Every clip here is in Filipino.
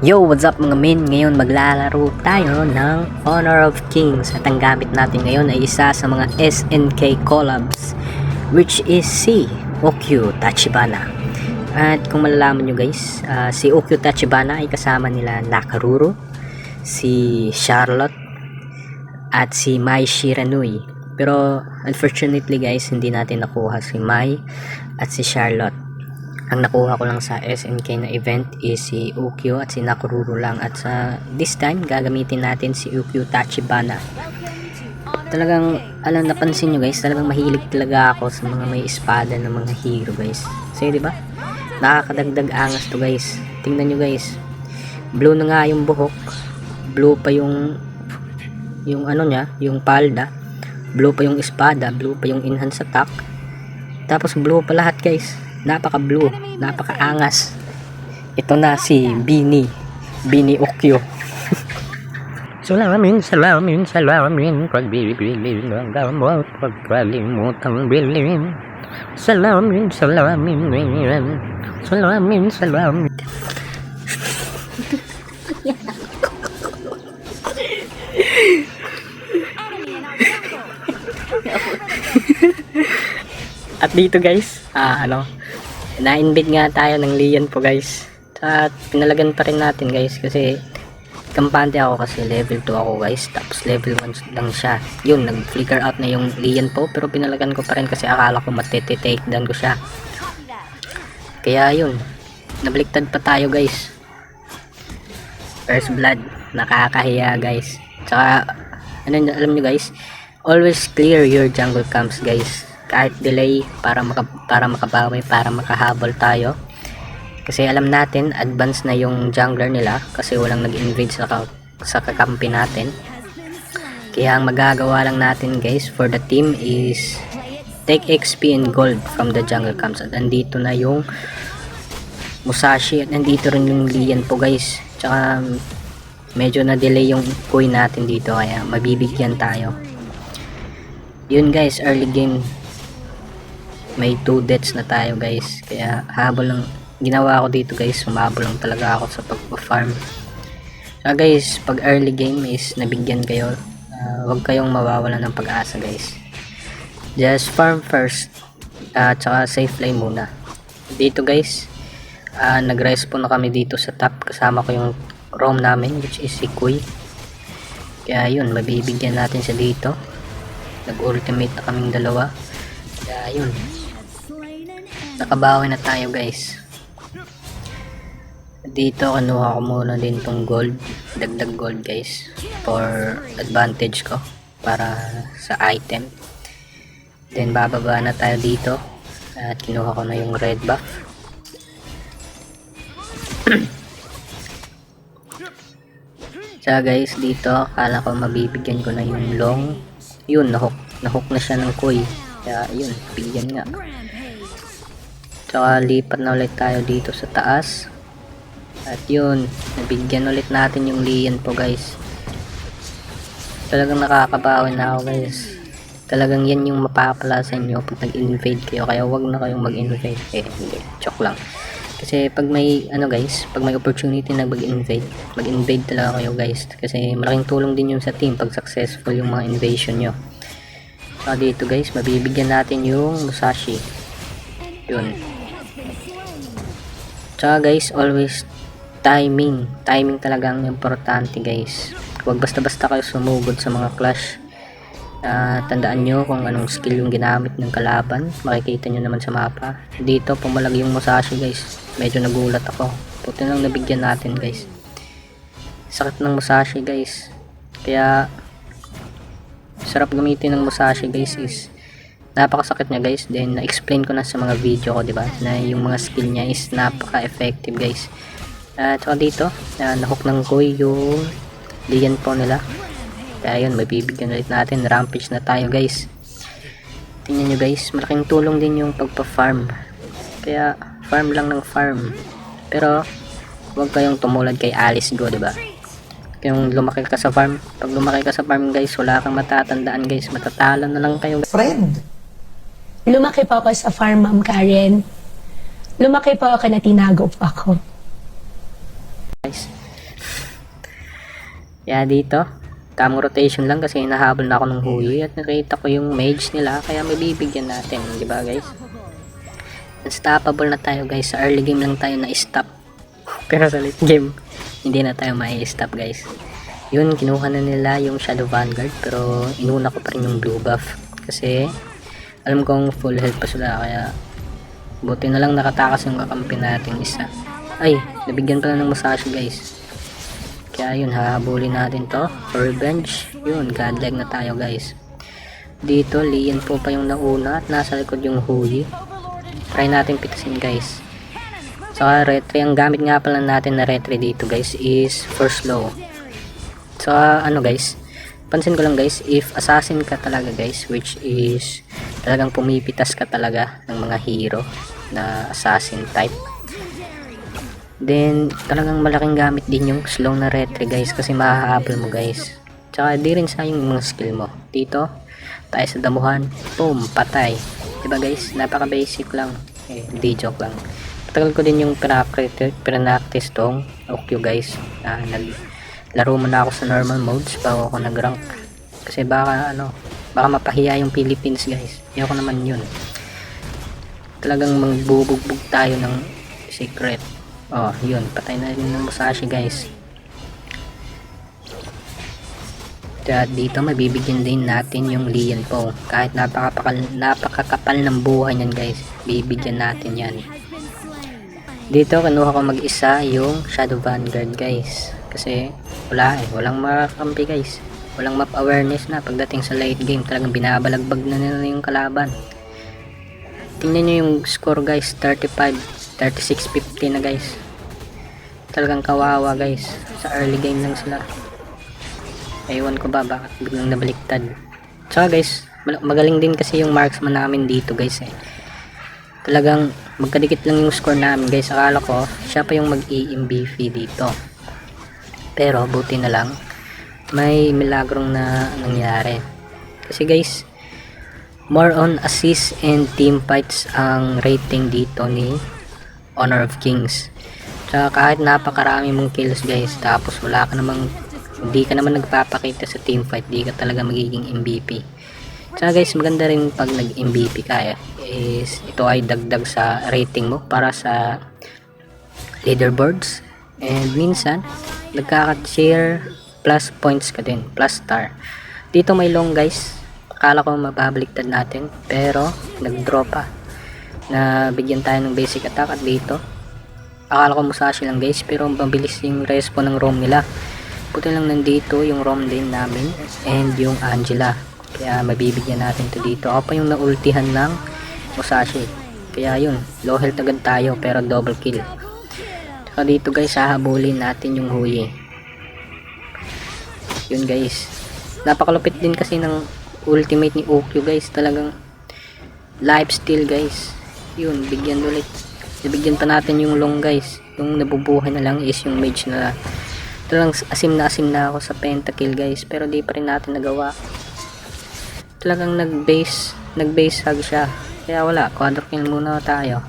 Yo, what's up mga men? Ngayon maglalaro tayo ng Honor of Kings at ang gamit natin ngayon ay isa sa mga SNK collabs, which is si Okyu Tachibana. At kung malalaman nyo guys, si Okyu Tachibana ay kasama nila Nakaruro, si Charlotte at si Mai Shiranui. Pero unfortunately guys, hindi natin nakuha si Mai at si Charlotte. Ang nakuha ko lang sa SNK na event is si Okyu at si Nakaruro lang, at sa this time gagamitin natin si Okyu Tachibana. Talagang napansin nyo guys, talagang mahilig talaga ako sa mga may espada ng mga hero guys. Kasi di ba? Nakakadagdag angas to guys. Tingnan nyo guys. Blue na nga yung buhok. Blue pa yung ano niya, yung palda. Blue pa yung espada, blue pa yung enhanced attack. Tapos blue pa lahat guys. Napaka blue, napaka angas. Ito na si Bini Okyu. Salamin, pagbibilin ng gamot, pagkalimutang bilin. Salamin. At dito guys, na-invade nga tayo ng Lian po guys. At pinalagan pa rin natin guys kasi kampante ako, kasi level 2 ako guys, tapos level 1 lang siya. Yun, nag-flicker out na yung Lian po, pero pinalagan ko pa rin kasi akala ko matete-take down ko siya. Kaya yun, nabaliktad pa tayo guys. First blood, nakakahiya guys. Tsaka alam nyo guys, always clear your jungle camps guys, kahit delay, para makabawi, para makahabol tayo. Kasi alam natin advance na yung jungler nila kasi walang nag-invade sa kakampi natin. Kaya ang magagawa lang natin guys for the team is take XP and gold from the jungle camps. At nandito na yung Musashi at nandito rin yung Lian po guys. Tsaka medyo na delay yung coin natin dito, kaya mabibigyan tayo. Yun guys, early game may 2 deaths na tayo guys, kaya habol lang ginawa ko dito guys, humabol lang talaga ako sa pagpa-farm. So guys, pag early game is nabigyan kayo, huwag kayong mawawalan ng pag-asa guys. Just farm first, tsaka safe lane muna. Dito guys, nag-respawn na kami dito sa top, kasama ko yung roam namin which is si Kui. Kaya yun, mabibigyan natin siya dito. Nag-ultimate na kaming dalawa. Kaya yun, nakabawi na tayo guys. Dito kinuha ko muna din tong gold, dagdag gold guys, for advantage ko para sa item. Then bababa na tayo dito at kinuha ko na yung red buff. So guys, dito akala ko mabibigyan ko na yung long. Yun, nahook na siya ng Kui. Kaya yun, bigyan nga. Tsaka lipat na ulit tayo dito sa taas. At yun, nabigyan ulit natin yung Lian po guys. Talagang nakakabawi na ako guys. Talagang yan yung mapapala sa inyo pag nag-invade kayo. Kaya wag na kayong mag-invade. Hindi, joke lang. Kasi pag may guys, pag may opportunity na mag-invade talaga kayo guys. Kasi malaking tulong din yung sa team pag successful yung mga invasion nyo. So dito guys, mabibigyan natin yung Musashi. Yun. Tsaka guys, always timing talagang importante guys. Huwag basta-basta kayo sumugod sa mga clash. Tandaan nyo kung anong skill yung ginamit ng kalaban, makikita nyo naman sa mapa. Dito pumalag yung Musashi guys, medyo nagulat ako. Puti lang nabigyan natin guys. Sakit ng Musashi guys, kaya sarap gamitin ng Musashi guys, is napakasakit niya guys. Then na-explain ko na sa mga video ko, diba, na yung mga skill niya is napaka-effective guys. Tsaka dito, nahook ng Kui yung Lian po nila. Kaya yun, mabibigyan ulit natin. Rampage na tayo guys. Tingnan nyo guys, malaking tulong din yung pagpa-farm. Kaya farm lang ng farm. Pero huwag kayong tumulad kay Alice Go, diba? Yung lumaki ka sa farm, pag lumaki ka sa farm guys, wala kang matatandaan guys, matatalo na lang kayo. Friend! Lumaki po ako sa farm, Ma'am Karen. Lumaki po ako na tinago po ako. Guys, Kaya dito, tamang rotation lang kasi hinahabol na ako ng Huyi at nakita ko yung mage nila kaya may bibigyan natin, di ba guys? Unstoppable na tayo guys, sa early game lang tayo na-stop. Pero sa late game, hindi na tayo mai-stop guys. Yun, kinuha na nila yung Shadow Vanguard pero inuna ko pa rin yung blue buff. Kasi alam kong full health pa sila kaya buti na lang nakatakas yung kakampi natin isa. Ay, nabigyan pala ng Musashi guys. Kaya yun, hahabulin natin to for revenge. Yun, godlike na tayo guys. Dito, Lian po pa yung nauna at nasa likod yung Huyi. Try natin pitasin guys. Saka retry, ang gamit nga pala natin na retry dito guys is for slow. So ano guys, pansin ko lang guys, if assassin ka talaga guys, which is talagang pumipitas ka talaga ng mga hero na assassin type, then talagang malaking gamit din yung slow na retry guys kasi mahahabol mo guys. Tsaka di rin sayang yung mga skill mo. Dito tayo sa damuhan, boom, patay, diba guys, napaka basic lang, di joke lang. Tagal ko din yung pinaktis tong Okyo guys. Naglaro muna ako sa normal modes bago ako nag-rank. Kasi baka baka mapahiya yung Philippines guys. Ayoko naman yun. Talagang magbubugbog tayo ng secret. Oh, yun. Patay na rin ng Musashi guys. At dito mabibigyan din natin yung Lian po. Kahit napakakapal ng buhay niyan guys. Bibigyan natin yan. Dito kinuha ko mag-isa yung Shadow Vanguard guys. Kasi walang makakampi guys. Walang map awareness na pagdating sa late game. Talagang binabalagbag na nila yung kalaban. Tingnan nyo yung score guys. 36-50 na guys. Talagang kawawa guys. Sa early game lang sila. Ewan ko ba bakit biglang nabaliktad. Tsaka guys, magaling din kasi yung marksman namin dito guys Talagang magkadikit lang yung score namin guys. Akala ko siya pa yung mag-EMBF dito. Pero buti na lang may milagrong na nangyari. Kasi guys, more on assist and team fights ang rating dito ni Honor of Kings. Tsaka kahit napakarami mong kills guys, tapos hindi ka naman nagpapakita sa team fight, di ka talaga magiging MVP. Tsaka guys, maganda rin pag nag-MVP ka is ito ay dagdag sa rating mo para sa leaderboards, and minsan nagkaka-share plus points ka din, plus star. Dito may long guys, akala ko mababaliktad natin pero nag-draw pa na bigyan tayo ng basic attack. At dito akala ko Musashi lang guys pero mabilis yung respawn ng roam nila. Puti lang nandito yung roam din namin and yung Angela, kaya mabibigyan natin to dito. Ako pa yung naultihan ng Musashi, kaya yun, low health agad tayo pero double kill. Saka dito guys, hahabulin natin yung Huyi. Yun guys, napakalupit din kasi ng ultimate ni Okyo guys. Talagang lifesteal guys. Yun, bigyan ulit. Nabigyan pa natin yung long guys. Yung nabubuhay na lang is yung mage na talagang asim na ako sa pentakill guys, pero di pa rin natin nagawa. Talagang nag-base hug siya. Kaya wala, quadrukill muna tayo.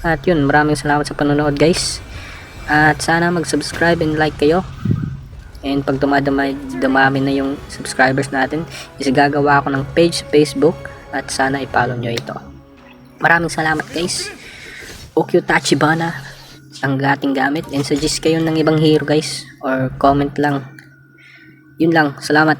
At yun, maraming salamat sa panonood guys. At sana mag-subscribe and like kayo. And pag dumami na yung subscribers natin, is gagawa ako ng page sa Facebook. At sana i-follow nyo ito. Maraming salamat guys. Okyo Tachibana ang ating gamit. And suggest kayo ng ibang hero guys. Or comment lang. Yun lang, salamat.